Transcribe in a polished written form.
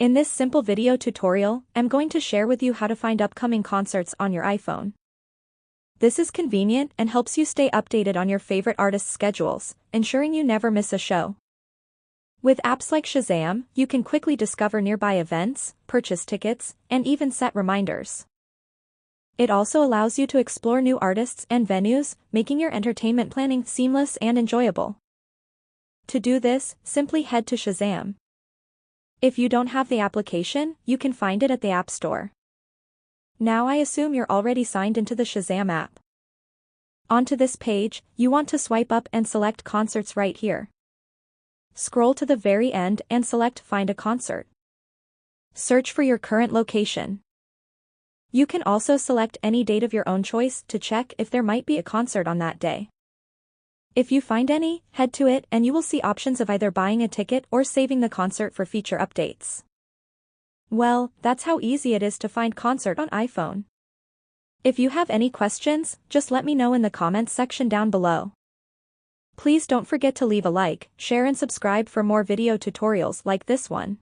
In this simple video tutorial, I'm going to share with you how to find upcoming concerts on your iPhone. This is convenient and helps you stay updated on your favorite artists' schedules, ensuring you never miss a show. With apps like Shazam, you can quickly discover nearby events, purchase tickets, and even set reminders. It also allows you to explore new artists and venues, making your entertainment planning seamless and enjoyable. To do this, simply head to Shazam. If you don't have the application, you can find it at the App Store. Now I assume you're already signed into the Shazam app. Onto this page, you want to swipe up and select Concerts right here. Scroll to the very end and select Find a Concert. Search for your current location. You can also select any date of your own choice to check if there might be a concert on that day. If you find any, head to it and you will see options of either buying a ticket or saving the concert for future updates. Well, that's how easy it is to find concert on iPhone. If you have any questions, just let me know in the comments section down below. Please don't forget to leave a like, share and subscribe for more video tutorials like this one.